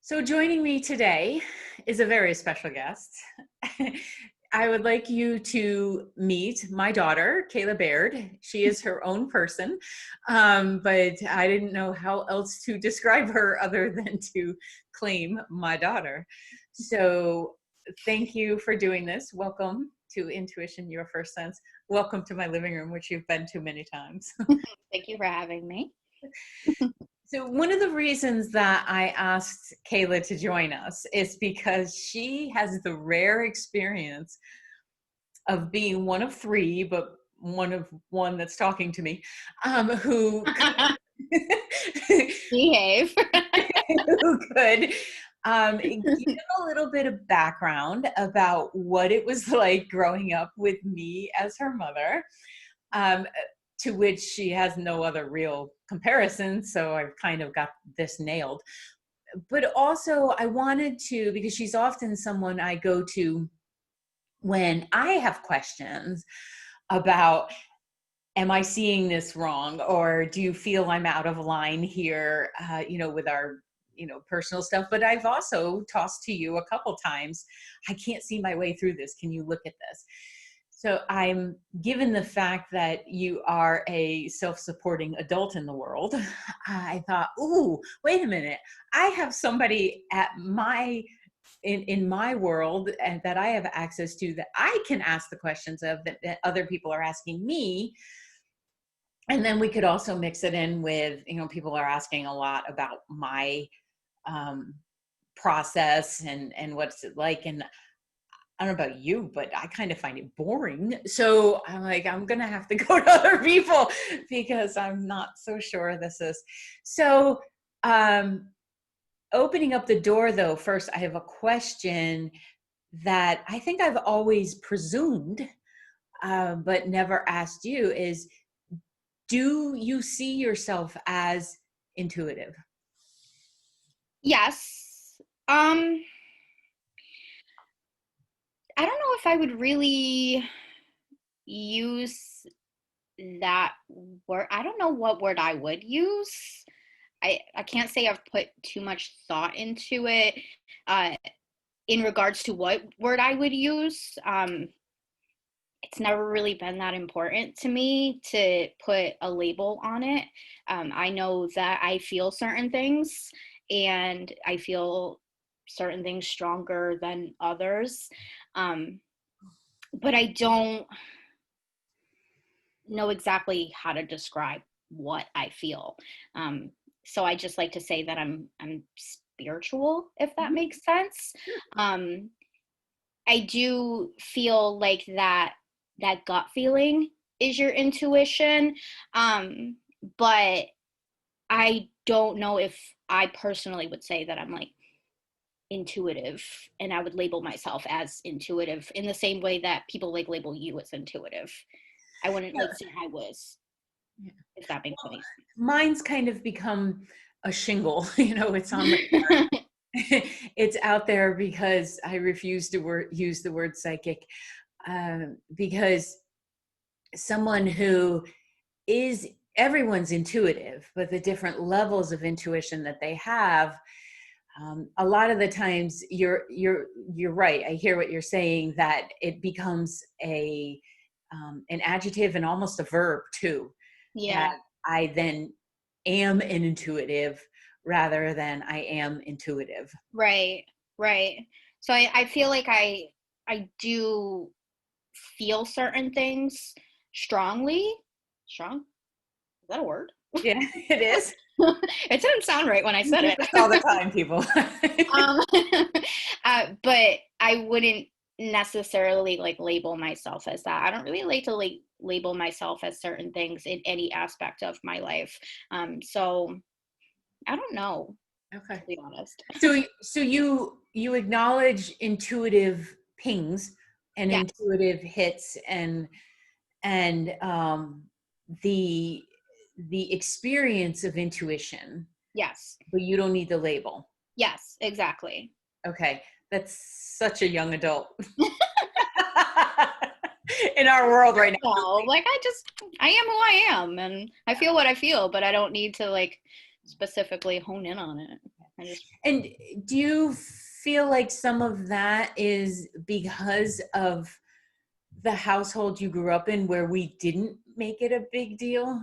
So joining me today is a very special guest. I would like you to meet my daughter, Kayla Baird. She is her own person, but I didn't know how else to describe her other than to claim my daughter. So thank you for doing this. Welcome to Intuition, Your First Sense. Welcome to my living room, which you've been to many times. Thank you for having me. So one of the reasons that I asked Kayla to join us is because she has the rare experience of being one of three, but one that's talking to me, who Behave. who could give a little bit of background about what it was like growing up with me as her mother. To which she has no other real comparison. So I've kind of got this nailed. But also I wanted to, because she's often someone I go to when I have questions about, am I seeing this wrong? Or do you feel I'm out of line here, with our, personal stuff. But I've also tossed to you a couple times, I can't see my way through this. Can you look at this? So I'm given the fact that you are a self-supporting adult in the world, I thought, ooh, wait a minute. I have somebody in my world and that I have access to that I can ask the questions of that other people are asking me. And then we could also mix it in with, people are asking a lot about my process and what's it like. And I don't know about you, but I kind of find it boring. So I'm like, I'm going to have to go to other people because I'm not so sure this is. So opening up the door though, first I have a question that I think I've always presumed, but never asked you is, do you see yourself as intuitive? Yes. I don't know if I would really use that word. I don't know what word I would use. I can't say I've put too much thought into it in regards to what word I would use. It's never really been that important to me to put a label on it. I know that I feel certain things and I feel certain things stronger than others. But I don't know exactly how to describe what I feel. So I just like to say that I'm spiritual, if that makes sense. I do feel like that gut feeling is your intuition. But I don't know if I personally would say that I'm like intuitive and I would label myself as intuitive in the same way that people like label you as intuitive. I wouldn't like say I was, if that makes any sense. Mine's kind of become a shingle, it's on the it's out there because I refuse to use the word psychic, because someone who is, everyone's intuitive, but the different levels of intuition that they have, a lot of the times you're right. I hear what you're saying, that it becomes an adjective and almost a verb too. Yeah. That I then am an intuitive rather than I am intuitive. Right. So I feel like I do feel certain things strongly. Strong? Is that a word? Yeah, it is. It didn't sound right when I said it. All the time, people. But I wouldn't necessarily like label myself as that. I don't really like to like label myself as certain things in any aspect of my life. So I don't know, Okay. to be honest. So you acknowledge intuitive pings and Yes. intuitive hits and the experience of intuition, Yes. but you don't need the label. Yes, exactly. Okay, that's such a young adult in our world right now. No, like I am who I am and I feel what I feel, but I don't need to like specifically hone in on it. I just And do you feel like some of that is because of the household you grew up in where we didn't make it a big deal?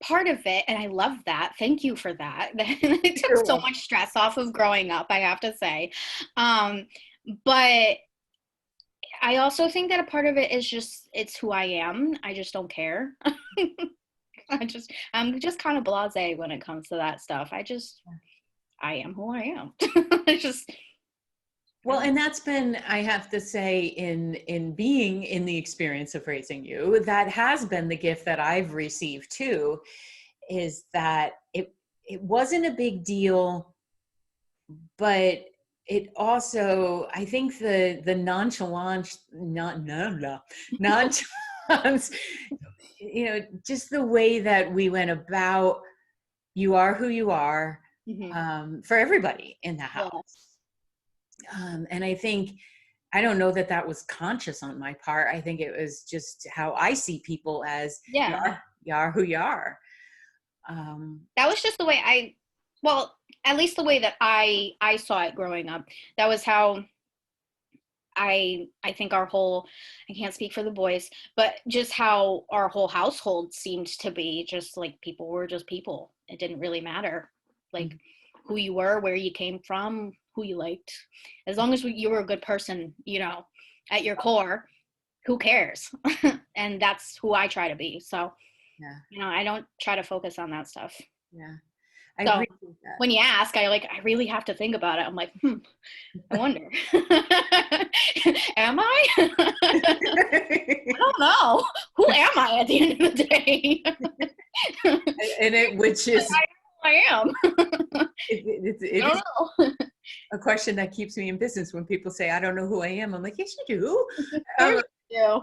part of it, and I love that. Thank you for that. It took You're so welcome. much stress off of growing up, I have to say. Um, but I also think that a part of it is just it's who I am. I just don't care. I'm just kind of blasé when it comes to that stuff. I am who I am. I just I Well, don't and that's been, I have to say, in being in the experience of raising you, that has been the gift that I've received too, is that it wasn't a big deal, but it also, I think the nonchalance, not no no nonchalance, just the way that we went about, you are who you are, Mhm. for everybody in the Yeah. house. And I think, I don't know that that was conscious on my part. I think it was just how I see people as Yeah. you are who you are. Um, That was just the way well, at least the way that I saw it growing up. That was how I think our whole I can't speak for the boys, but just how our whole household seemed to be just like people were just people. It didn't really matter like who you were, where you came from, who you liked. As long as you were a good person, at your core, who cares? And that's who I try to be. So, yeah, I don't try to focus on that stuff. yeah, I So appreciate when you ask, I really have to think about it. I'm like, I that. wonder. Am I? I And don't know. Who am I at the end of the day? it, which is, I am. it I is don't know. a question that keeps me in business when people say, I don't know who I am. I'm like, yes, you do. Of course you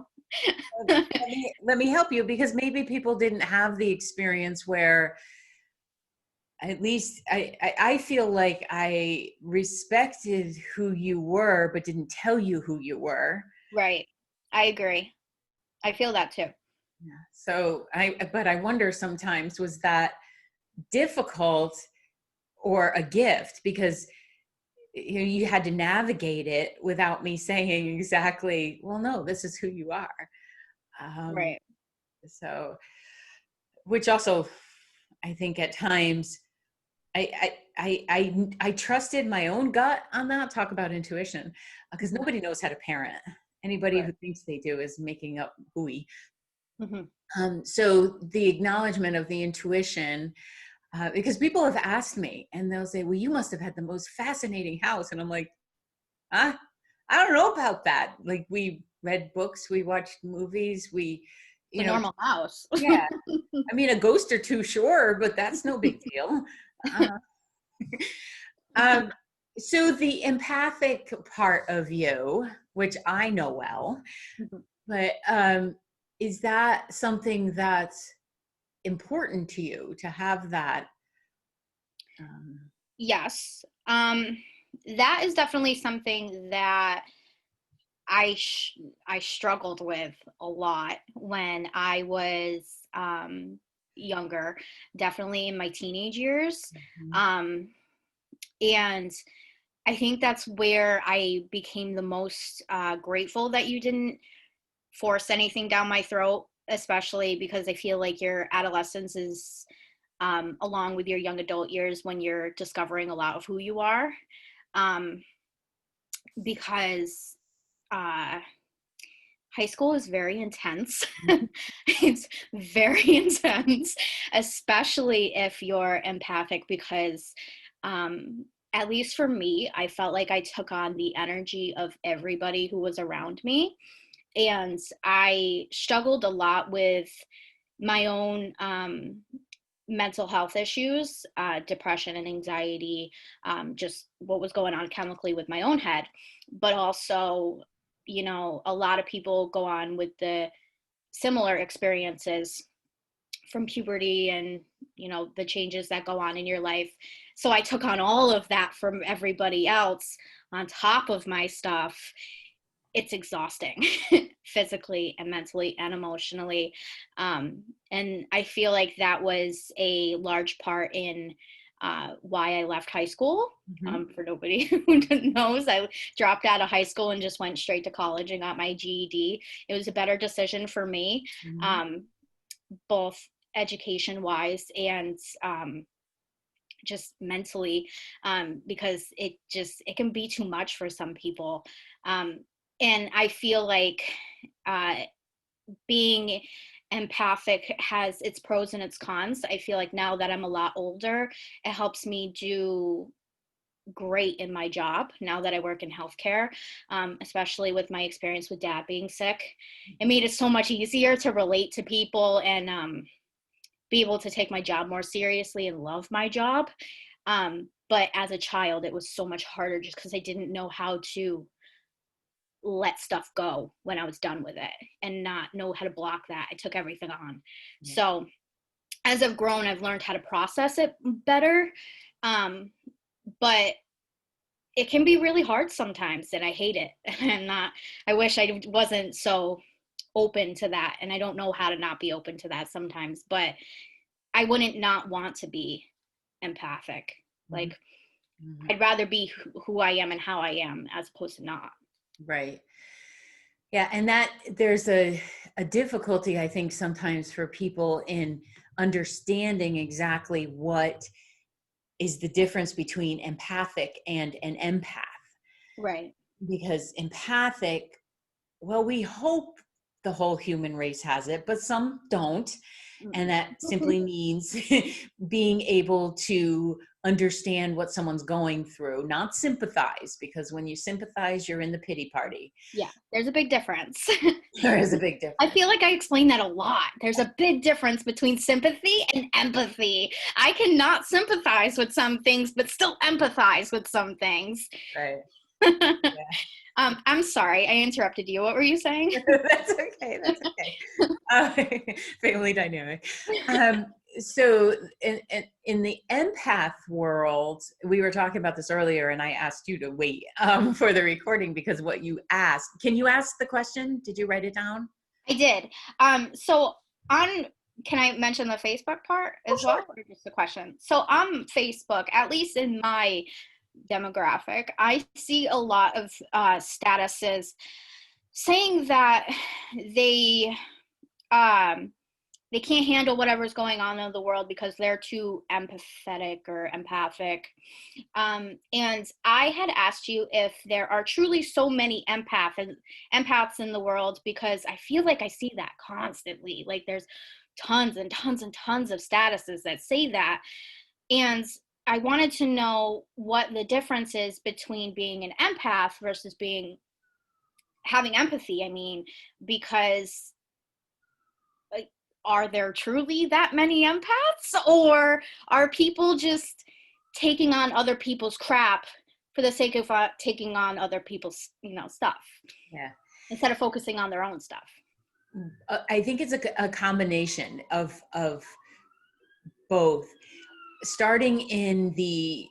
Let me help you, because maybe people didn't have the experience where, at least I feel like I respected who you were, but didn't tell you who you were. do. Right. I agree. I feel that too. Yeah. So but I wonder sometimes, was that difficult or a gift? Because you had to navigate it without me saying exactly, well, no, this is who you are. Um, Right. so, which also, I think at times, I trusted my own gut on that. Talk about intuition, because Mhm. nobody knows how to parent. Anybody Right. who thinks they do is making up hooey. Mhm. So the acknowledgement of the intuition, because people have asked me and they'll say, well, you must have had the most fascinating house. And I'm like, I don't know about that. Like, we read books, we watched movies, we, It's a you know, normal house. yeah. I mean, a ghost or two, sure, but that's no big deal. Uh, um, so the empathic part of you, which I know well, Mhm. but is that something that's important to you to have that? Um, Yes. That is definitely something that I struggled with a lot when I was younger, definitely in my teenage years. Um, and I think that's where I became the most grateful that you didn't force anything down my throat, especially because I feel like your adolescence is along with your young adult years when you're discovering a lot of who you are. Um, because uh, high school is very intense. It's very intense, especially if you're empathic, because at least for me, I felt like I took on the energy of everybody who was around me. And I struggled a lot with my own mental health issues, depression and anxiety, just what was going on chemically with my own head. But also, a lot of people go on with the similar experiences from puberty and, the changes that go on in your life. So I took on all of that from everybody else on top of my stuff. It's exhausting physically and mentally and emotionally. And I feel like that was a large part in why I left high school. Mm-hmm. For nobody who knows, I dropped out of high school and just went straight to college and got my GED. It was a better decision for me, Mm-hmm. um, both education wise and just mentally, because it can be too much for some people. And I feel like uh, being empathic has its pros and its cons. I feel like now that I'm a lot older, it helps me do great in my job now that I work in healthcare, especially with my experience with dad being sick. It made it so much easier to relate to people and be able to take my job more seriously and love my job. But as a child, it was so much harder just because I didn't know how to let stuff go when I was done with it and not know how to block that. I took everything on. Yeah. So as I've grown, I've learned how to process it better. But it can be really hard sometimes and I hate it. And I wish I wasn't so open to that. And I don't know how to not be open to that sometimes, but I wouldn't not want to be empathic. Mm-hmm. Like, Mm-hmm. I'd rather be who I am and how I am as opposed to not. Right. Yeah, and that there's a difficulty, I think, sometimes for people in understanding exactly what is the difference between empathic and an empath. Right. Because empathic, well, we hope the whole human race has it, but some don't. And that simply means being able to understand what someone's going through, not sympathize, because when you sympathize, you're in the pity party. Yeah, there's a big difference. There is a big I difference. feel like I explain that a lot. There's a big difference between sympathy and empathy. I cannot sympathize with some things, but still empathize with some things. Right. Yeah. I'm sorry, I interrupted you. What were you saying? That's okay. That's okay. Family dynamic. So in the empath world, we were talking about this earlier, and I asked you to wait for the recording because what you asked. Can you ask the question? Did you write it down? I did. So on, can I mention the Facebook part Oh, as sure. well, or just the question? So on Facebook, at least in my demographic, I see a lot of statuses saying that they um, they can't handle whatever's going on in the world because they're too empathetic or empathic. And I had asked you if there are truly so many empaths in the world, because I feel like I see that constantly. Like there's tons and tons and tons of statuses that say that. And I wanted to know what the difference is between being an empath versus having empathy. I mean, because like, are there truly that many empaths, or are people just taking on other people's crap for the sake of taking on other people's stuff Yeah. instead of focusing on their own stuff? I think it's a combination of both. Starting in the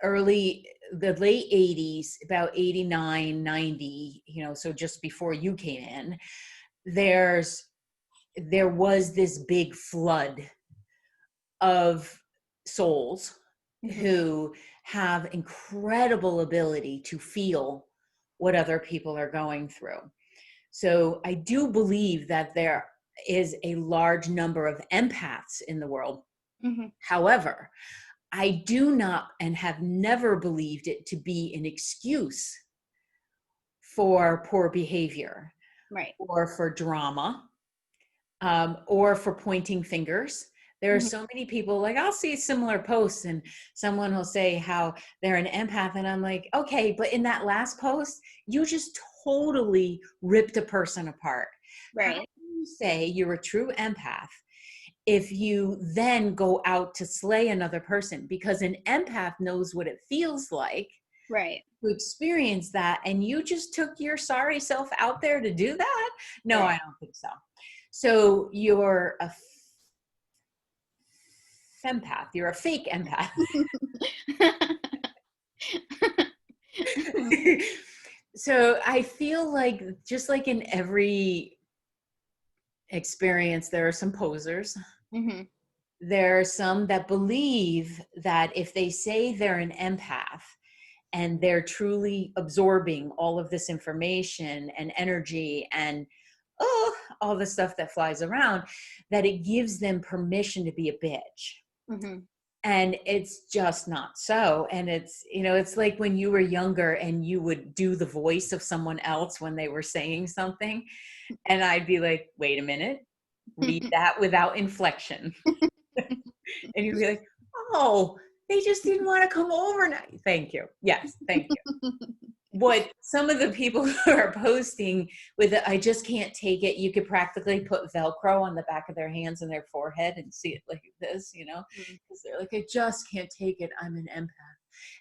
late 80s, about 89, 90, so just before you came in, there was this big flood of souls Mm-hmm. who have incredible ability to feel what other people are going through. So I do believe that there is a large number of empaths in the world. Mm-hmm. However, I do not and have never believed it to be an excuse for poor behavior Right. or for drama, or for pointing fingers. There are Mm-hmm. so many people, like I'll see similar posts and someone will say how they're an empath. And I'm like, okay, but in that last post, you just totally ripped a person apart. How Right. can you say you're a true empath if you then go out to slay another person? Because an empath knows what it feels like Right. to experience that, and you just took your sorry self out there to do that? No, Right. I don't think so. So you're a fempath. You're a fake empath. So I feel like just like in every experience, there are some posers. Mm-hmm. There are some that believe that if they say they're an empath and they're truly absorbing all of this information and energy and all the stuff that flies around, that it gives them permission to be a bitch. Mm-hmm. And it's just not so. And it's, it's like when you were younger and you would do the voice of someone else when they were saying something. And I'd be like, wait a minute, read that without inflection. And you'd be like, oh, they just didn't want to come over now. Thank you. Yes, thank you. What some of the people who are posting with it, I just can't take it. You could practically put Velcro on the back of their hands and their forehead and see it like this, because they're like, I just can't take it. I'm an empath.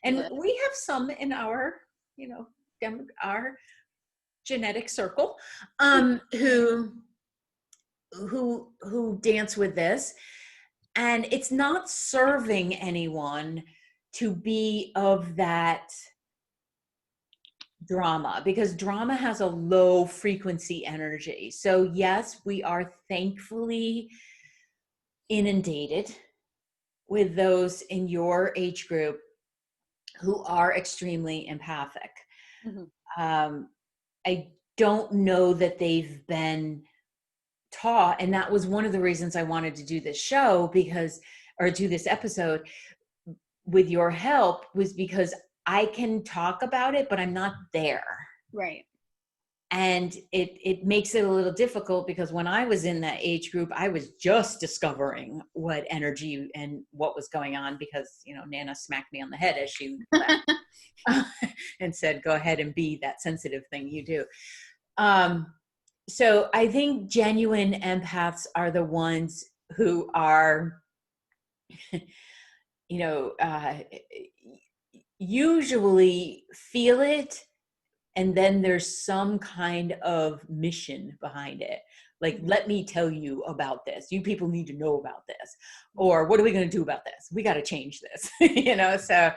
And Yeah. we have some in our, our genetic circle, who dance with this. And it's not serving anyone to be of that drama, because drama has a low frequency energy. So yes, we are thankfully inundated with those in your age group who are extremely empathic. Mm-hmm. I don't know that they've been taught, and that was one of the reasons I wanted to do this show, or do this episode with your help, was because I can talk about it, but I'm not there. Right. And it makes it a little difficult, because when I was in that age group, I was just discovering what energy and what was going on, because, Nana smacked me on the head as she left and said, go ahead and be that sensitive thing you do. So I think genuine empaths are the ones who are, usually feel it, and then there's some kind of mission behind it. Like, let me tell you about this. You people need to know about this. Or what are we going to do about this? We got to change this. So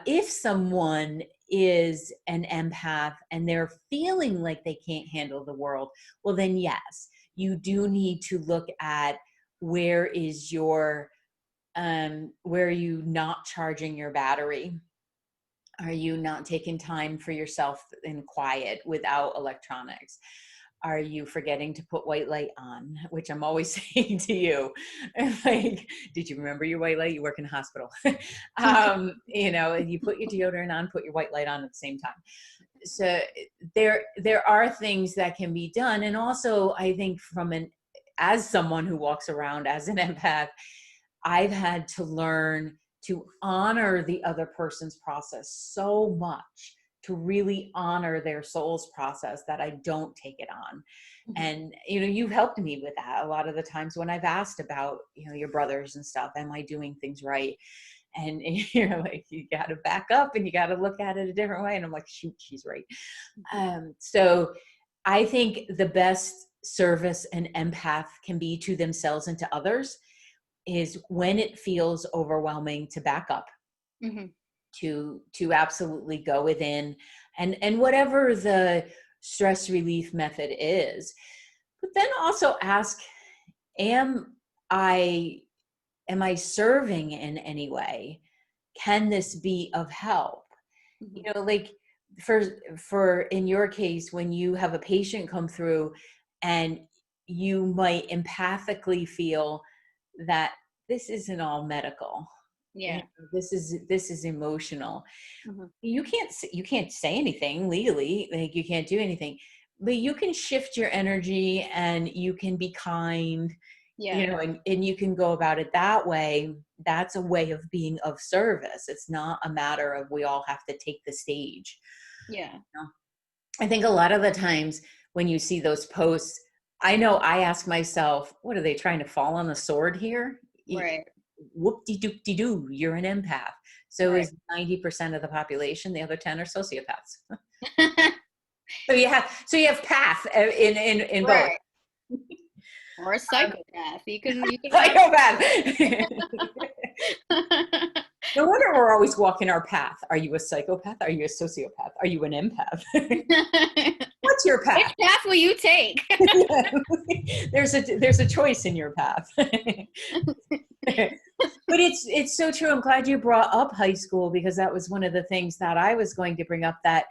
if someone is an empath and they're feeling like they can't handle the world, well, then yes, you do need to look at where are you not charging your battery? Are you not taking time for yourself in quiet without electronics? Are you forgetting to put white light on? Which I'm always saying to you, like, did you remember your white light? You work in a hospital. You put your deodorant on, put your white light on at the same time. So there are things that can be done. And also, I think as someone who walks around as an empath, I've had to learn to honor the other person's process so much, to really honor their soul's process, that I don't take it on. Mm-hmm. And, you've helped me with that a lot of the times when I've asked about, your brothers and stuff. Am I doing things right? And you're like, you got to back up and you got to look at it a different way. And I'm like, shoot, she's right. So I think the best service an empath can be to themselves and to others is when it feels overwhelming, to back up, mm-hmm. to absolutely go within, and whatever the stress relief method is. But then also ask, am I serving in any way? Can this be of help? Mm-hmm. Like for in your case, when you have a patient come through and you might empathically feel that this isn't all medical. Yeah. This is emotional. Mm-hmm. You can't say anything legally, like you can't do anything, but you can shift your energy and you can be kind, Yeah. and you can go about it that way. That's a way of being of service. It's not a matter of we all have to take the stage. Yeah. I think a lot of the times when you see those posts, I know I ask myself, what are they trying to fall on the sword here? Right. Whoop-de-doop-de-doo, you're an empath. So Right. is 90% of the population, the other 10 are sociopaths. So you have path in both. Right. Or a psychopath. You can Psychopath. No wonder we're always walking our path. Are you a psychopath? Are you a sociopath? Are you an empath? What what's your path? Which path will you take? There's a choice in your path. But it's so true. I'm glad you brought up high school, because that was one of the things that I was going to bring up, that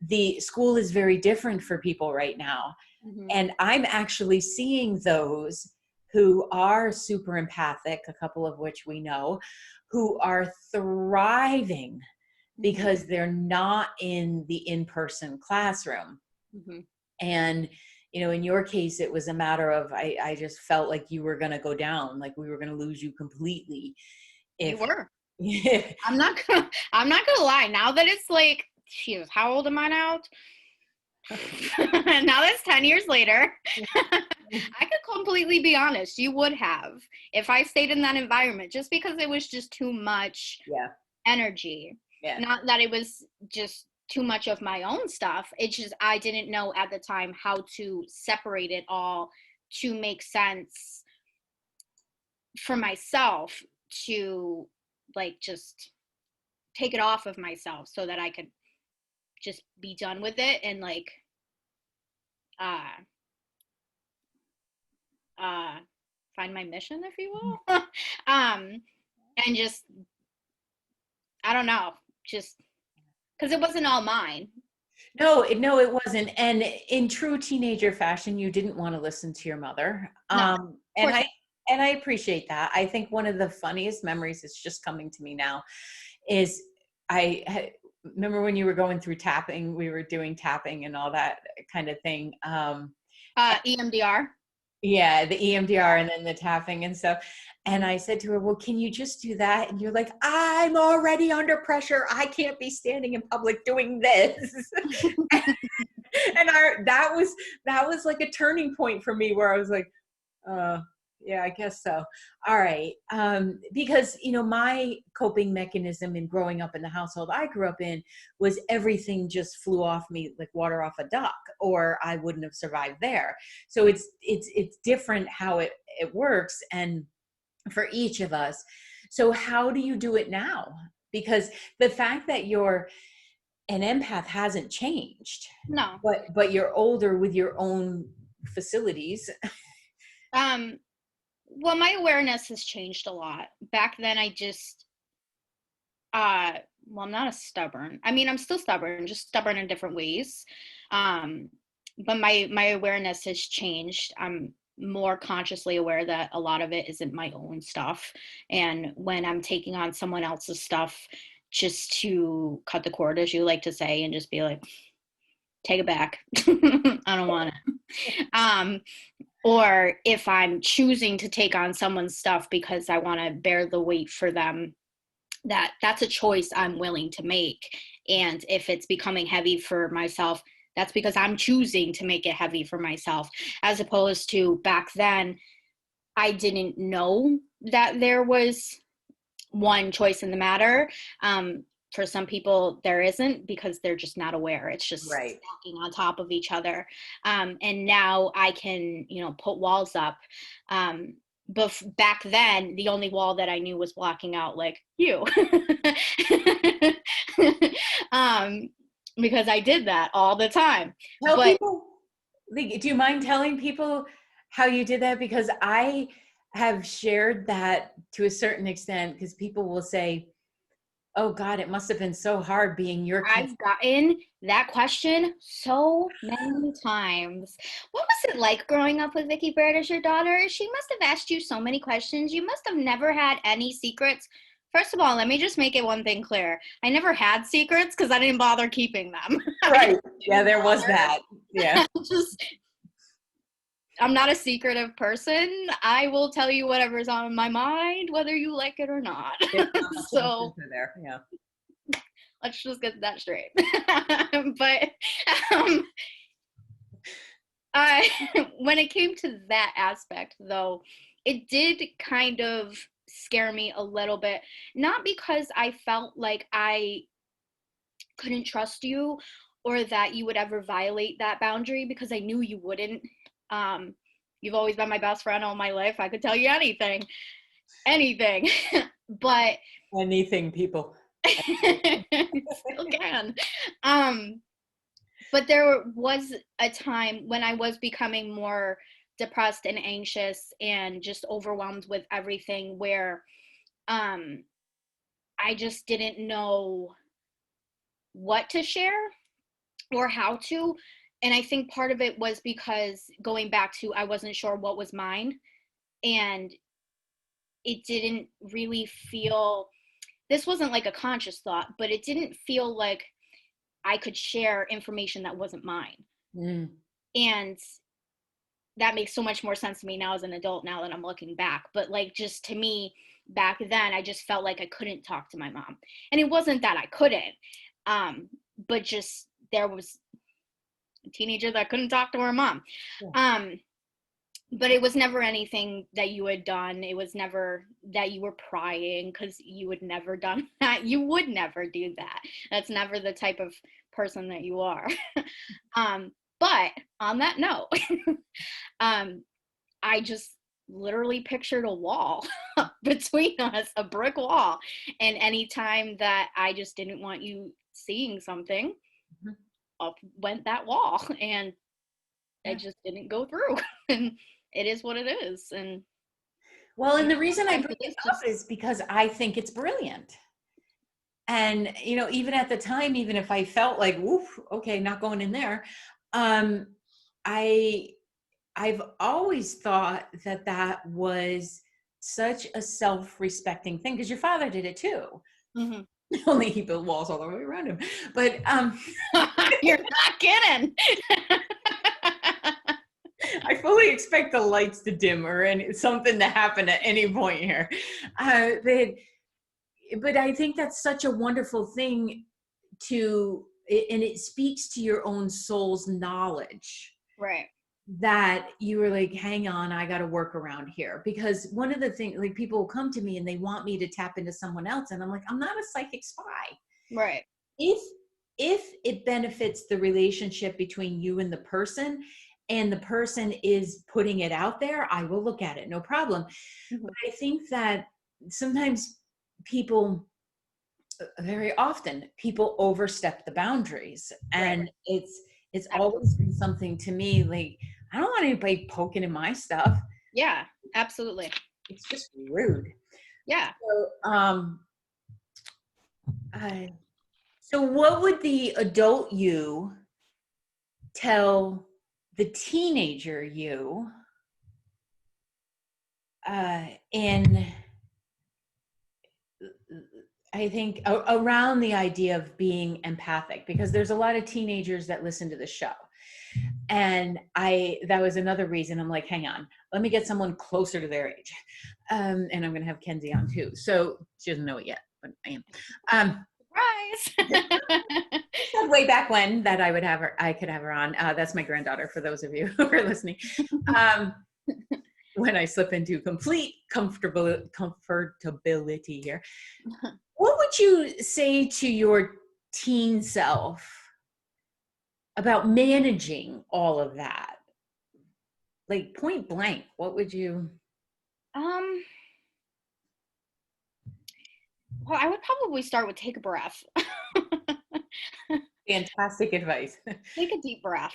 the school is very different for people right now. Mm-hmm. And I'm actually seeing those who are super empathic, a couple of which we know, who are thriving because they're not in the in-person classroom. Mm-hmm. And, in your case, it was a matter of, I just felt like you were going to go down, like we were going to lose you completely. You If were. I'm not gonna lie. Now that it's like, geez, how old am I now? Now that's 10 years later. I could completely be honest. You would have, if I stayed in that environment, just because it was just too much energy. Yeah. Not that it was just too much of my own stuff. It's just I didn't know at the time how to separate it all to make sense for myself, to like just take it off of myself so that I could just be done with it and like find my mission, if you will. And just, I don't know, just because it wasn't all mine. No, it wasn't. And in true teenager fashion, you didn't want to listen to your mother. No, of And course I appreciate that. I think one of the funniest memories that's just coming to me now is remember when you were going through tapping, we were doing tapping and all that kind of thing. EMDR. Yeah, the EMDR and then the tapping and stuff. And I said to her, well, can you just do that? And you're like, I'm already under pressure. I can't be standing in public doing this. And that was like a turning point for me, where I was like, yeah, I guess so. All right. Because, my coping mechanism in growing up in the household I grew up in was everything just flew off me like water off a duck, or I wouldn't have survived there. So it's different how it works, and for each of us. So how do you do it now? Because the fact that you're an empath hasn't changed. No. But you're older with your own facilities. Well, my awareness has changed a lot. Back then I just well, I'm not stubborn. I mean, I'm still stubborn, just stubborn in different ways. But my awareness has changed. I'm more consciously aware that a lot of it isn't my own stuff. And when I'm taking on someone else's stuff, just to cut the cord, as you like to say, and just be like, take it back. I don't want it. Or if I'm choosing to take on someone's stuff because I want to bear the weight for them, that's a choice I'm willing to make. And if it's becoming heavy for myself, that's because I'm choosing to make it heavy for myself, as opposed to back then, I didn't know that there was one choice in the matter. For some people, there isn't, because they're just not aware. It's just Right. stacking on top of each other. And now I can, put walls up. But back then, the only wall that I knew was blocking out like you. Because I did that all the time. Tell people, do you mind telling people how you did that? Because I have shared that to a certain extent, because people will say, oh God, it must have been so hard being your kid. I've gotten that question so many times. What was it like growing up with Vicky Baird as your daughter? She must have asked you so many questions. You must have never had any secrets. First of all, let me just make it one thing clear. I never had secrets because I didn't bother keeping them. Right. Yeah, there was that. Yeah. I'm not a secretive person. I will tell you whatever's on my mind, whether you like it or not. So there. Yeah. Let's just get that straight. But when it came to that aspect, though, it did kind of scare me a little bit. Not because I felt like I couldn't trust you or that you would ever violate that boundary, because I knew you wouldn't. You've always been my best friend all my life. I could tell you anything. But anything, people. still can. But there was a time when I was becoming more depressed and anxious and just overwhelmed with everything, where um I just didn't know what to share or how to. And I think part of it was because, going back to, I wasn't sure what was mine, and it didn't really feel, this wasn't like a conscious thought, but it didn't feel like I could share information that wasn't mine. Mm. And that makes so much more sense to me now as an adult, now that I'm looking back. But like, just to me back then, I just felt like I couldn't talk to my mom. And it wasn't that I couldn't, but just there was a teenager that couldn't talk to her mom. Yeah. But it was never anything that you had done. It was never that you were prying, because you would never done that. You would never do that. That's never the type of person that you are. But on that note, um, I just literally pictured a wall between us, a brick wall. And anytime that I just didn't want you seeing something, Mhm. up went that wall, and Yeah. it just didn't go through. And it is what it is. And Well, you and know, the reason I sometimes bring it it is up just is because I think it's brilliant. And, even at the time, even if I felt like, woof, okay, not going in there, um, I, I've always thought that that was such a self-respecting thing, because your father did it too. Mhm. Only he built walls all the way around him. But You're not kidding. I fully expect the lights to dim or something to happen at any point here. But I think that's such a wonderful thing and it speaks to your own soul's knowledge, Right. that you were like, hang on, I got to work around here. Because one of the things, like, people will come to me and they want me to tap into someone else. And I'm like, I'm not a psychic spy. Right. If, it benefits the relationship between you and the person, and the person is putting it out there, I will look at it, no problem. Mhm. But I think that sometimes people, very often people overstep the boundaries, Right. and it's Absolutely. always been something to me, like, I don't want anybody poking in my stuff. Yeah, absolutely. It's just rude. Yeah. So I, so what would the adult you tell the teenager you, in, I think, around the idea of being empathic? Because there's a lot of teenagers that listen to the show. And that was another reason I'm like, hang on, let me get someone closer to their age. And I'm going to have Kenzie on too. So she doesn't know it yet, but I am. Surprise. Said way back when that I could have her on. That's my granddaughter, for those of you who are listening. Um, when I slip into complete comfortability here, what would you say to your teen self about managing all of that? Like, point blank, what would you? um well, I would probably start with take a breath. Fantastic advice. Take a deep breath.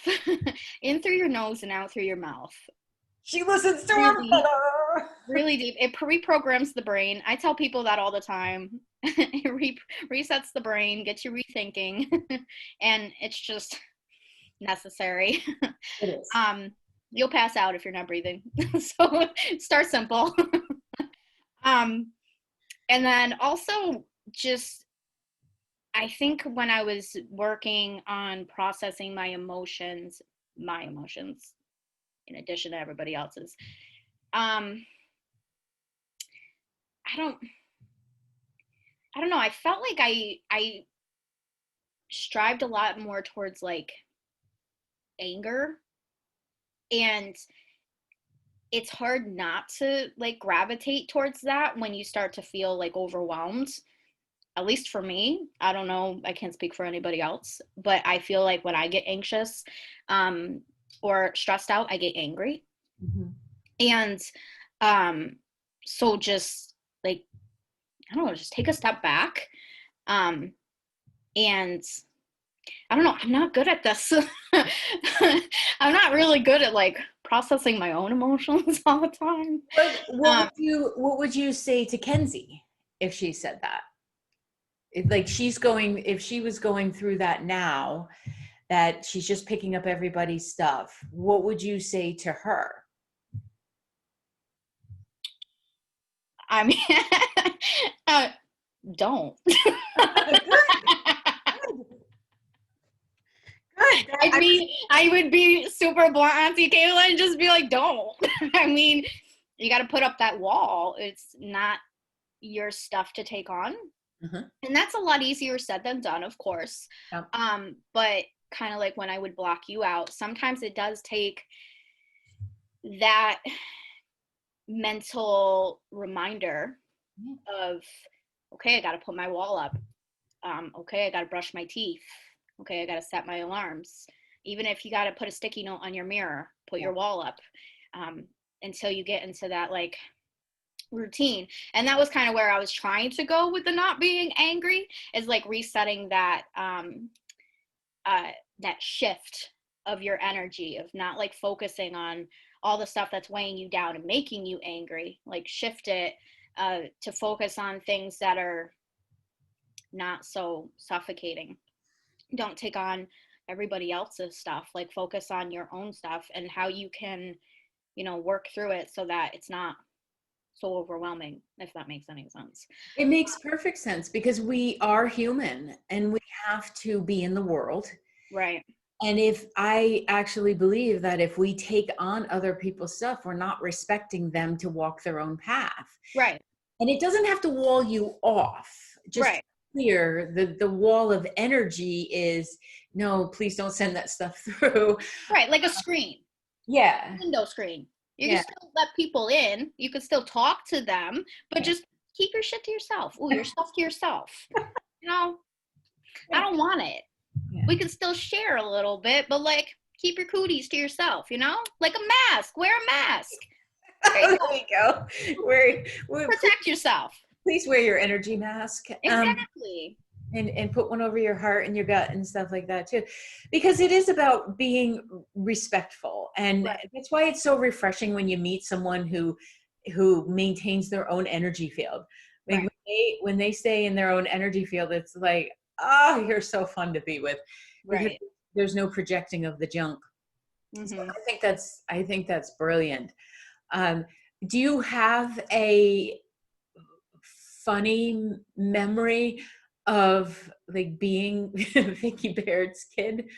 In through your nose and out through your mouth. She listens to her Really, mother. really deep. It reprograms the brain. I tell people that all the time. It resets the brain, gets you rethinking, and it's just necessary. It is. um, you'll pass out if you're not breathing. So start simple. um, and then also, just, I think when I was working on processing my emotions, in addition to everybody else's, um, I don't, I don't know. I felt like I strived a lot more towards like anger, and it's hard not to like gravitate towards that when you start to feel like overwhelmed. At least for me, I don't know, I can't speak for anybody else, but I feel like when I get anxious, um, or stressed out, I get angry. Mhm. And um, so just like, I don't know, just take a step back, um, and I don't know. I'm not good at this. I'm not really good at like processing my own emotions all the time. Um, What would you say to Kenzie if she said that? Like if she was going through that now, that she's just picking up everybody's stuff, what would you say to her? I mean, uh, don't. Good. I would be super blunt, Auntie Kayla, and just be like, don't. I mean, you got to put up that wall. It's not your stuff to take on. Mhm. And that's a lot easier said than done, of course. Yep. But kind of like when I would block you out, sometimes it does take that mental reminder of, okay, I got to put my wall up. Okay, I got to brush my teeth. Okay, I got to set my alarms. Even if you got to put a sticky note on your mirror, put your wall up, until you get into that like routine. And that was kind of where I was trying to go with the not being angry, is like resetting that that shift of your energy, of not like focusing on all the stuff that's weighing you down and making you angry. Like shift it to focus on things that are not so suffocating. Don't take on everybody else's stuff. Like focus on your own stuff and how you can, work through it so that it's not so overwhelming, if that makes any sense. It makes perfect sense because we are human and we have to be in the world. Right. And if I actually believe that if we take on other people's stuff, we're not respecting them to walk their own path. Right. And it doesn't have to wall you off. Just Right. clear the wall of energy is, no, please don't send that stuff through. Right. Like a screen. Yeah. Window screen. You can Yeah. still let people in. You can still talk to them, but Yeah. just keep your shit to yourself. Ooh, your stuff to yourself. You know, I Yeah. don't want it. Yeah. We can still share a little bit, but like keep your cooties to yourself, like a mask. Wear a mask. There you There you go. protect yourself. Please wear your energy mask. Exactly. And put one over your heart and your gut and stuff like that too, because it is about being respectful. And Right. that's why it's so refreshing when you meet someone who maintains their own energy field. Like Right. when they stay in their own energy field, it's like, oh, you're so fun to be with, because Right. there's no projecting of the junk. So Mm-hmm. I think that's brilliant. Do you have a funny memory of like being Vicky Baird's kid?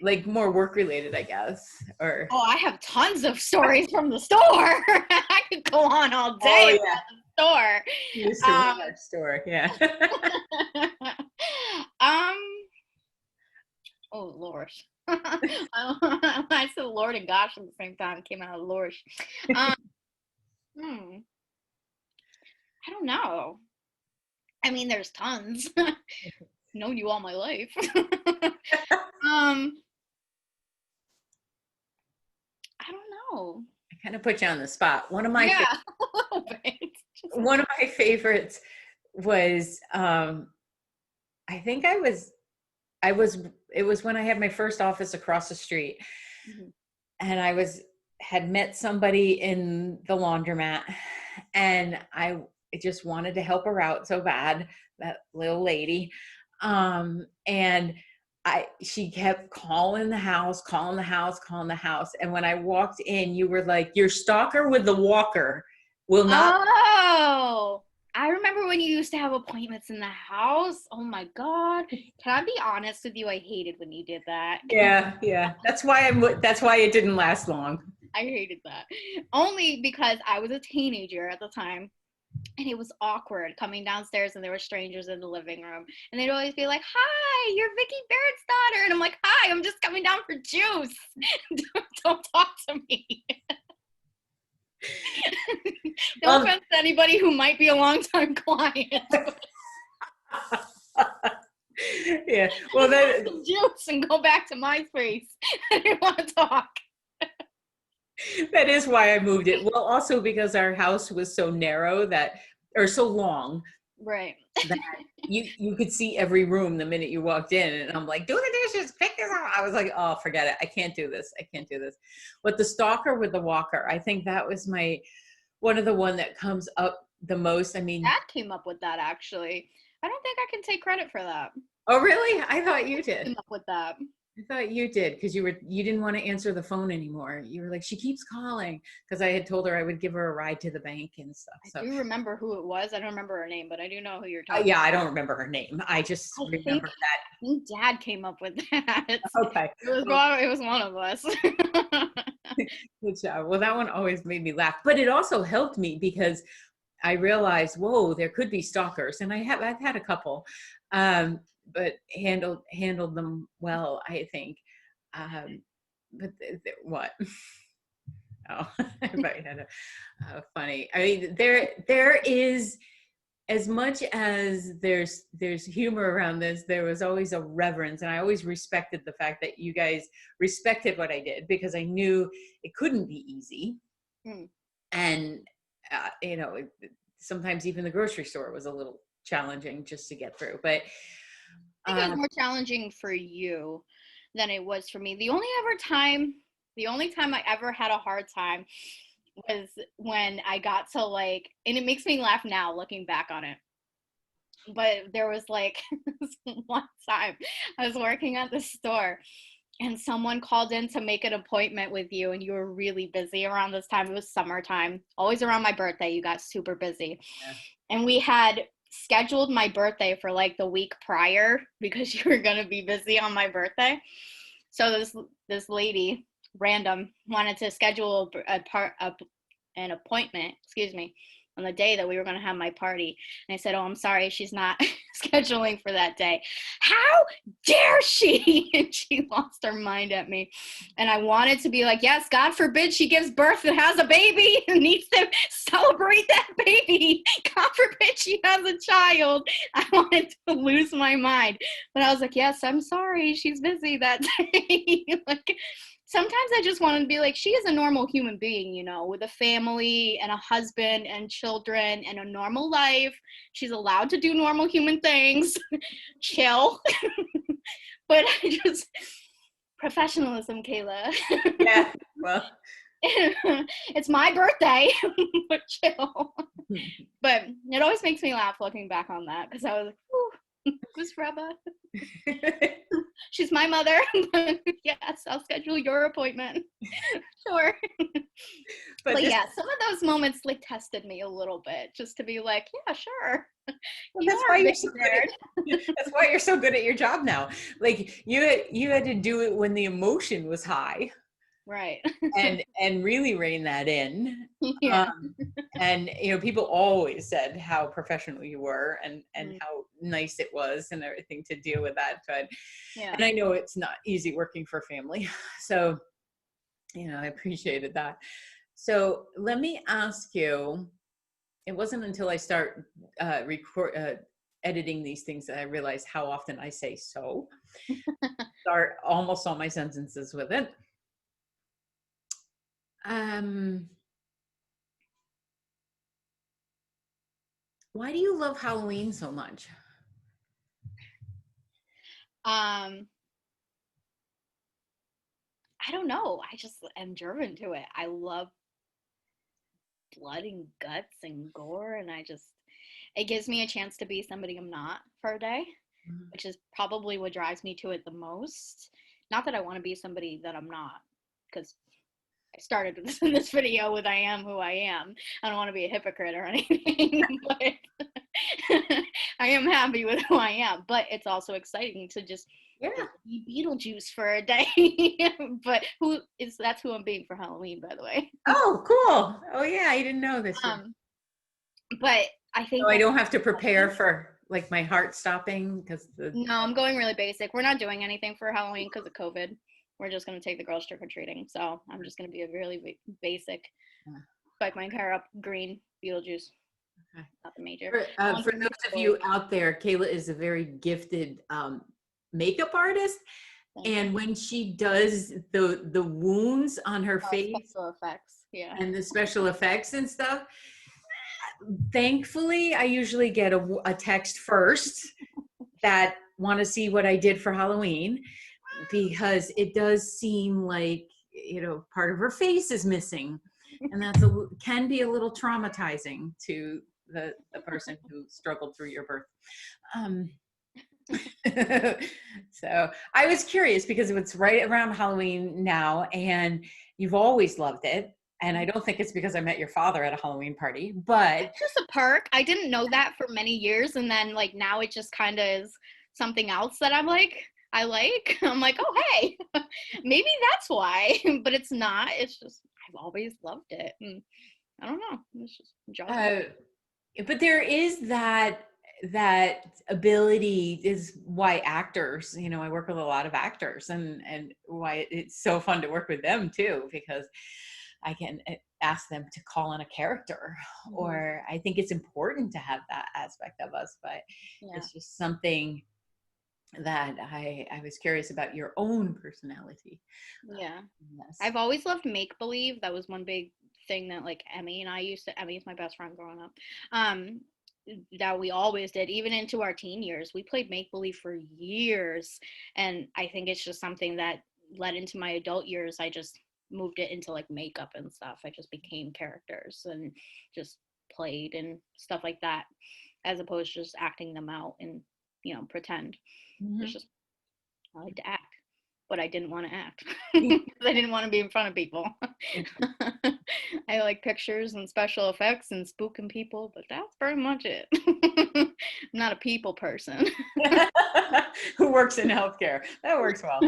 Like more work related, I guess. Or Oh, I have tons of stories from the store. I could go on all oh day yeah, about the store. he used to run Um, our store. Yeah. um, oh Lord. I said Lord and gosh at the same time. It came out of Lord. Um, hmm, I don't know. I mean, there's tons. Known you all my life. um, I don't know. I kind of put you on the spot. Yeah, a little bit. Just a One of my favorites was I think I was it was when I had my first office across the street, Mhm. and had met somebody in the laundromat, and I just wanted to help her out so bad, that little lady. And she kept calling the house, calling the house, calling the house. And when I walked in, you were like, your stalker with the walker will not. Oh, I remember when you used to have appointments in the house. Oh my God. Can I be honest with you? I hated when you did that. Yeah, yeah. That's why it didn't last long. I hated that. Only because I was a teenager at the time and it was awkward coming downstairs and there were strangers in the living room. And they'd always be like, "Hi, you're Vicky Barrett's daughter." And I'm like, "Hi, I'm just coming down for juice." Don't talk to me. No Well, offense to anybody who might be a longtime client. yeah. Well, that Juice and go back to MySpace. I didn't want to talk. that is why I moved it. Well, also because our house was so narrow or so long Right. that you could see every room the minute you walked in, and I'm like, do the dishes, pick this up. I was like, oh, forget it. I can't do this. I can't do this. But the stalker with the walker, I think that was one of the one that comes up the most. I mean, Dad came up with that, actually. I don't think I can take credit for that. oh really? I thought you Came did. up with that. I thought you did, because you didn't want to answer the phone anymore. You were like, she keeps calling, because I had told her I would give her a ride to the bank and stuff. I So do remember who it was. I don't remember her name, but I do know who you're talking yeah, I don't remember her name. I just about. remember I think Dad came up with that. that. Okay. It was one of us. Good job. Well, that one always made me laugh, but it also helped me because I realized, whoa, there could be stalkers, and I've had a couple, but handled them well, I think. But what? Oh, everybody had a funny. I mean, there is, as much as there's humor around this, there was always a reverence, and I always respected the fact that you guys respected what I did, because I knew it couldn't be easy. Mm. And sometimes even the grocery store was a little challenging just to get through. But I think it was more challenging for you than it was for me. The only time I ever had a hard time was when I got to like, and it makes me laugh now looking back on it. But there was like this one time I was working at the store and someone called in to make an appointment with you, and you were really busy around this time. It was summertime, always around my birthday. You got super busy. yeah. And we had scheduled my birthday for like the week prior because you were going to be busy on my birthday. So this lady, random, wanted to schedule an appointment, excuse me, on the day that we were going to have my party. And I said, oh, I'm sorry, she's not scheduling for that day. How dare she? And she lost her mind at me. And I wanted to be like, yes, God forbid she gives birth and has a baby and needs to celebrate that baby. God forbid she has a child. I wanted to lose my mind. But I was like, yes, I'm sorry, she's busy that day. Like, sometimes I just want to be like, she is a normal human being, you know, with a family and a husband and children and a normal life. She's allowed to do normal human things. Chill. But I just, professionalism, Kayla. Yeah. Well, it's my birthday. But chill. But it always makes me laugh looking back on that, because I was like, ooh, Miss Reba. She's my mother. Yes, I'll schedule your appointment. Sure. But yeah, some of those moments like tested me a little bit, just to be like, yeah, sure. well, that's why you're so good. That's why you're so good at your job now. Like you had to do it when the emotion was high, right? and really rein that in. Yeah. And people always said how professional you were, and how nice it was and everything to deal with that. But yeah, and I know it's not easy working for family, so I appreciated that. So let me ask you. It wasn't until I start editing these things that I realized how often I say so. Start almost all my sentences with it. Why do you love Halloween so much? I don't know. I just am driven to it. I love blood and guts and gore, and it gives me a chance to be somebody I'm not for a day, which is probably what drives me to it the most. Not that I want to be somebody that I'm not, because I started in this video with I am who I am. I don't want to be a hypocrite or anything, but I am happy with who I am. But it's also exciting to just be Beetlejuice for a day. But that's who I'm being for Halloween, by the way. Oh, cool. Oh yeah, I didn't know this. But I think so I don't have to prepare for like my heart stopping because no, I'm going really basic. We're not doing anything for Halloween because of COVID. We're just going to take the girls trick-or-treating. So I'm just going to be a really basic, spike my hair up, green, Beetlejuice. Okay. Nothing major. For those of you out there, Kayla is a very gifted makeup artist. And when she does the wounds on her face, special effects, yeah, and the special effects and stuff, Thankfully, I usually get a text first that want to see what I did for Halloween, because it does seem like, part of her face is missing, and can be a little traumatizing to the person who struggled through your birth. Um, so I was curious because it's right around Halloween now, and you've always loved it. And I don't think it's because I met your father at a Halloween party, but It's just a perk. I didn't know that for many years, and then like now it just kind of is something else that I'm like, I like. I'm like, oh hey, maybe that's why, but it's not. It's just I've always loved it. And I don't know. It's just enjoyable. uh, but there is that ability, is why actors, I work with a lot of actors, and why it's so fun to work with them too, because I can ask them to call on a character, Mm-hmm. or I think it's important to have that aspect of us, but Yeah. it's just something that I was curious about your own personality. Yeah. Yes. I've always loved make believe. That was one big thing that like Emmy and I used to. Emmy is my best friend growing up. Um, that we always did, even into our teen years. We played make believe for years, and I think it's just something that led into my adult years. I just moved it into like makeup and stuff. I just became characters and just played and stuff like that, as opposed to just acting them out and pretend. It's Mhm. just I like to act, but I didn't want to act because I didn't want to be in front of people. I like pictures and special effects and spooking people, but that's pretty much it. I'm not a people person. Who works in healthcare? That works well.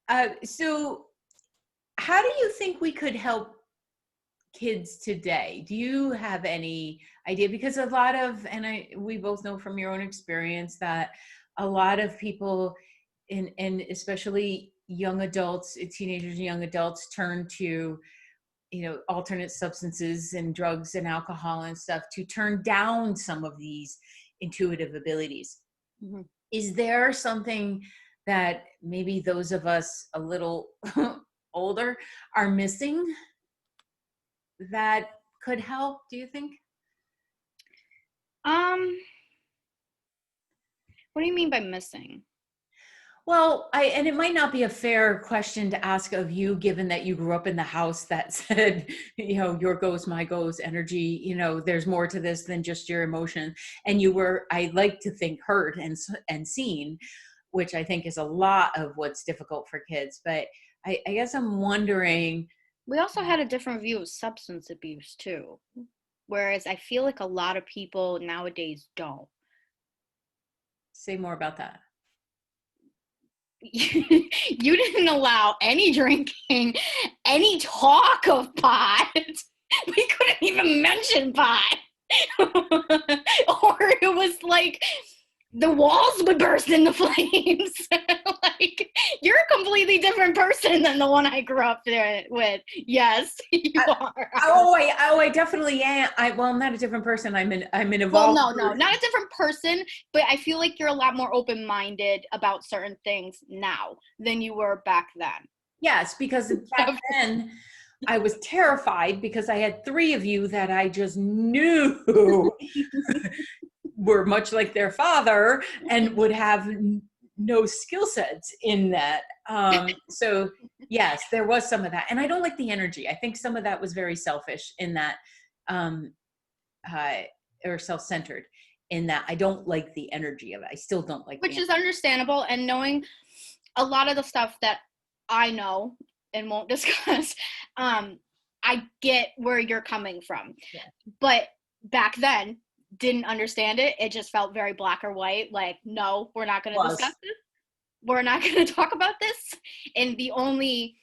Uh, so, how do you think we could help kids today? Do you have any idea? Because a lot of, and we both know from your own experience that a lot of people, and especially young adults, teenagers and young adults, turn to alternate substances and drugs and alcohol and stuff to turn down some of these intuitive abilities. Mhm. Is there something that maybe those of us a little older are missing that could help, do you think? Um, what do you mean by missing? Well, and it might not be a fair question to ask of you, given that you grew up in the house that said, your goes, my goes energy, there's more to this than just your emotion. And you were, I like to think, heard and seen, which I think is a lot of what's difficult for kids. But I guess I'm wondering. We also had a different view of substance abuse too, whereas I feel like a lot of people nowadays don't. Say more about that. You didn't allow any drinking, any talk of pot. We couldn't even mention pot. Or it was like the walls would burst into flames. Like, you're a completely different person than the one I grew up there with. Yes, you are. I definitely am. I'm not a different person. I'm an Well, evolved no, no, person. not a different person, but I feel like you're a lot more open-minded about certain things now than you were back then. Yes, because back then I was terrified because I had three of you that I just knew were much like their father and would have no skill sets in that. So yes, there was some of that, and I don't like the energy. I think some of that was very selfish in that, um, uh, or self-centered in that. I don't like the energy of it. I still don't like the Which is understandable, and knowing a lot of the stuff that I know and won't discuss, I get where you're coming from. yeah. But back then, didn't understand it. It just felt very black or white. Like, no, we're not going to discuss Was. this. We're not going to talk about this. And the only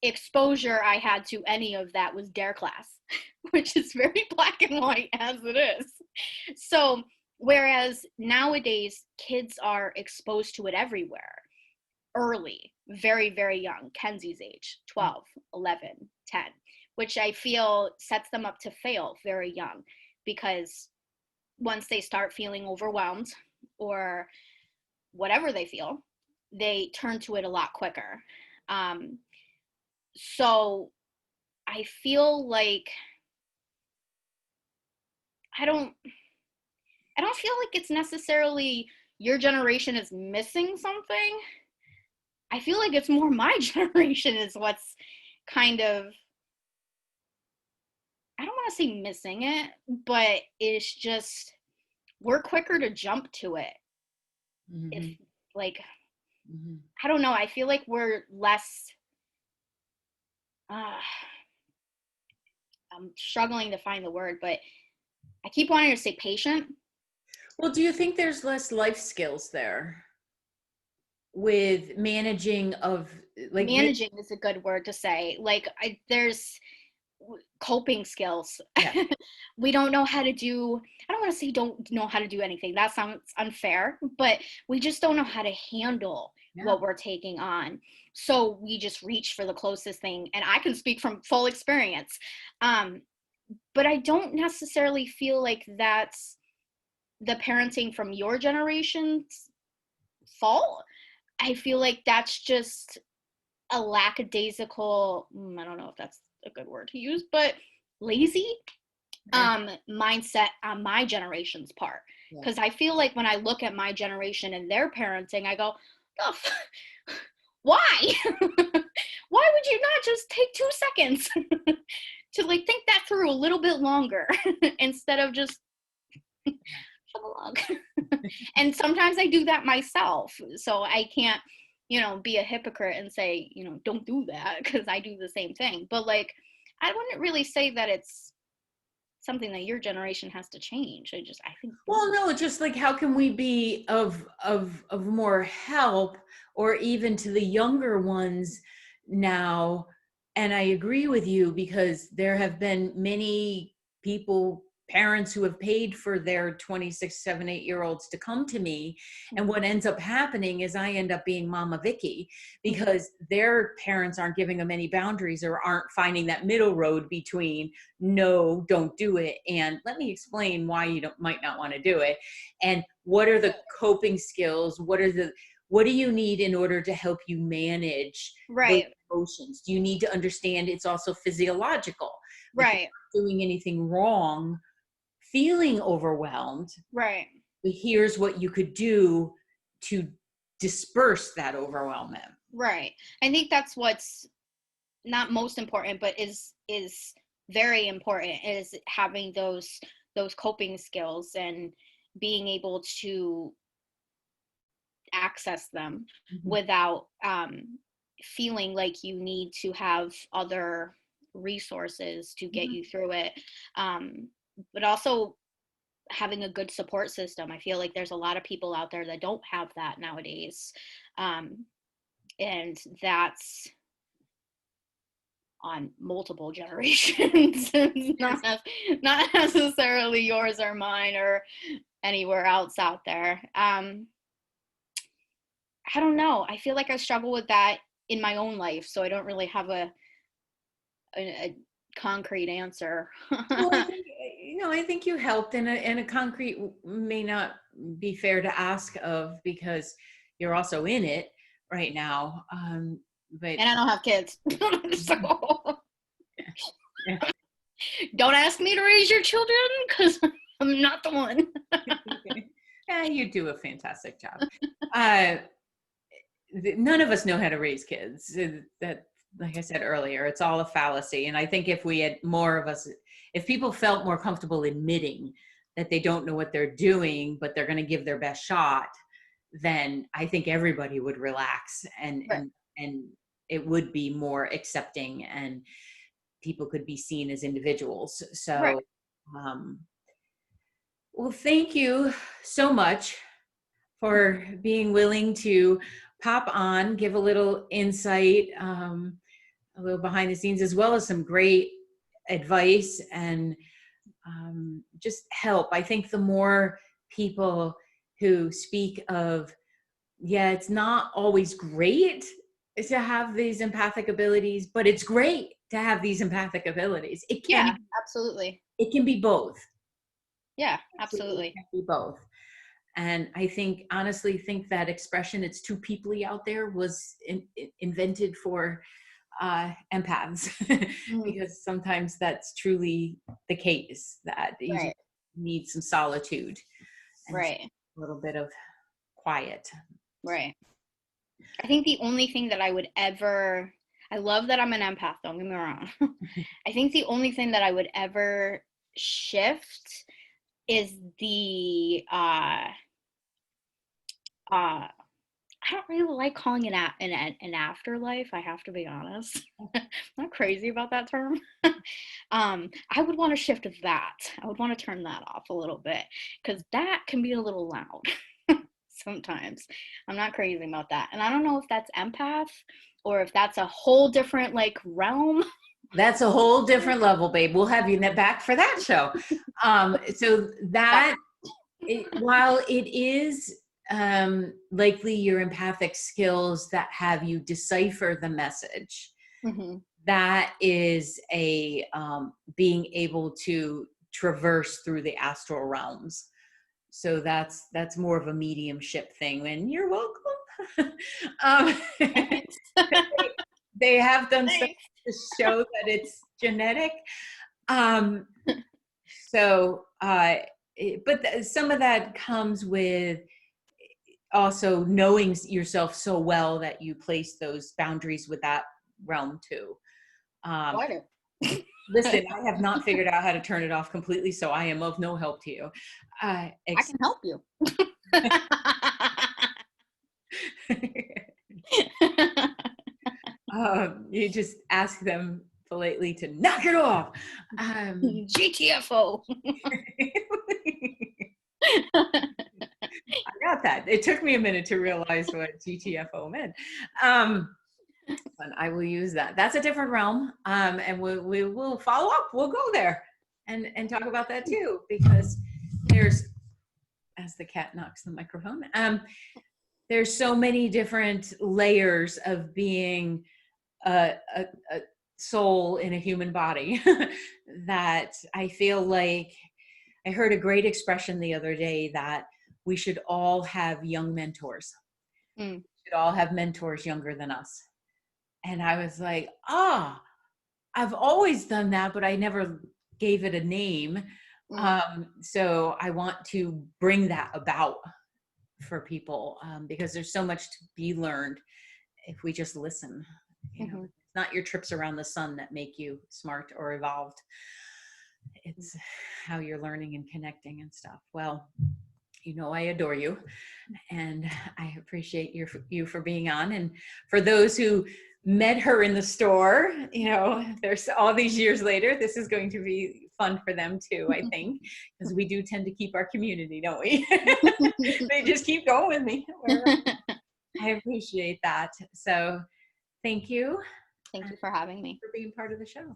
exposure I had to any of that was Dare class, which is very black and white as it is. So, whereas nowadays kids are exposed to it everywhere early, very, very young, Kenzie's age, 12, 11, 10, which I feel sets them up to fail very young because once they start feeling overwhelmed or whatever they feel, they turn to it a lot quicker. Um, so I feel like I don't I don't feel like it's necessarily your generation is missing something. I feel like it's more my generation is what's kind of, I don't want to say missing it, but it's just we're quicker to jump to it. If Mm-hmm. like Mm-hmm. I don't know, I feel like we're less uh, I'm struggling to find the word, but I keep wanting to say patient. Well, do you think there's less life skills there with managing of like Managing is a good word to say. Like there's coping skills. yeah, We don't know how to do, I don't want to say don't know how to do anything. That sounds unfair, but we just don't know how to handle yeah. what we're taking on. So we just reach for the closest thing. And I can speak from full experience. Um, but I don't necessarily feel like that's the parenting from your generation's fault. I feel like that's just a lackadaisical, I don't know if that's a good word to use, but lazy Yeah. mindset on my generation's part. Yeah. Because I feel like when I look at my generation and their parenting, I go, oh, why? Why would you not just take 2 seconds to like think that through a little bit longer instead of just shove along? And sometimes I do that myself, so I can't, be a hypocrite and say, don't do that because I do the same thing. But like, I wouldn't really say that it's something that your generation has to change. I think Well, no, it's just like how can we be of more help or even to the younger ones now? And I agree with you because there have been many people, parents who have paid for their 26, 7, 8 year olds to come to me. And what ends up happening is I end up being Mama Vicky because their parents aren't giving them any boundaries or aren't finding that middle road between no, don't do it, and let me explain why you might not want to do it, and what are the coping skills, what do you need in order to help you manage those right, emotions. Do you need to understand it's also physiological, like right, you're not doing anything wrong feeling overwhelmed, right, but here's what you could do to disperse that overwhelm. right. I think that's what's not most important, but is very important is having those coping skills and being able to access them Mhm. without feeling like you need to have other resources to get Mhm. you through it. But also having a good support system. I feel like there's a lot of people out there that don't have that nowadays. Um, and that's on multiple generations, Yes. not necessarily yours or mine or anywhere else out there. I don't know. I feel like I struggle with that in my own life, so I don't really have a concrete answer. Well, I think, I think you helped, and a concrete may not be fair to ask of because you're also in it right now. But And I don't have kids. So yeah, don't ask me to raise your children because I'm not the one. yeah, you do a fantastic job. Uh, None of us know how to raise kids. That, like I said earlier, it's all a fallacy. And I think if we had more of us, if people felt more comfortable admitting that they don't know what they're doing, but they're going to give their best shot, then I think everybody would relax Right, and it would be more accepting and people could be seen as individuals. right. So, well, thank you so much for being willing to pop on, give a little insight, a little behind the scenes, as well as some great advice and just help. I think the more people who speak of, yeah, it's not always great to have these empathic abilities, but it's great to have these empathic abilities. Yeah, absolutely. It can be both. Yeah, Absolutely absolutely. can be both. And I think, honestly, think that expression, it's too peoply out there, was invented for empaths, Mhm. because sometimes that's truly the case, that you just Right. need some solitude and Right. a little bit of quiet. Right. I think the only thing that I would ever, I love that I'm an empath, don't get me wrong. I think the only thing that I would ever shift is the uh I don't really like calling it an afterlife. I have to be honest. I'm not crazy about that term. I would want to shift that. I would want to turn that off a little bit because that can be a little loud sometimes. I'm not crazy about that, and I don't know if that's empath or if that's a whole different like realm. That's a whole different level, babe. We'll have you back for that show. So But that, while it is likely your empathic skills that have you decipher the message, mhm, that is a being able to traverse through the astral realms. So that's more of a mediumship thing. And you're welcome. um, thanks. they have done stuff Thanks. to show that it's genetic. Um, but some of that comes with also knowing yourself so well that you place those boundaries with that realm too. Um, Water. Listen, I have not figured out how to turn it off completely, so I am of no help to you. I can help you. You just ask them politely to knock it off. GTFO. I got that. It took me a minute to realize what GTFO meant. But I will use that. That's a different realm. And we will follow up. We'll go there and talk about that too, because there's, as the cat knocks the microphone, there's so many different layers of being a soul in a human body that I feel like I heard a great expression the other day that we should all have young mentors. Mm, We should all have mentors younger than us. And I was like, I've always done that, but I never gave it a name. mm, So I want to bring that about for people, because there's so much to be learned if we just listen. mhm. It's not your trips around the sun that make you smart or evolved. It's how you're learning and connecting and stuff. Well, I adore you, and I appreciate you for being on. And for those who met her in the store, there's all these years later, this is going to be fun for them too, I think, because we do tend to keep our community, don't we? They just keep going with me. I appreciate that. So thank you Thank you for having me. for being part of the show.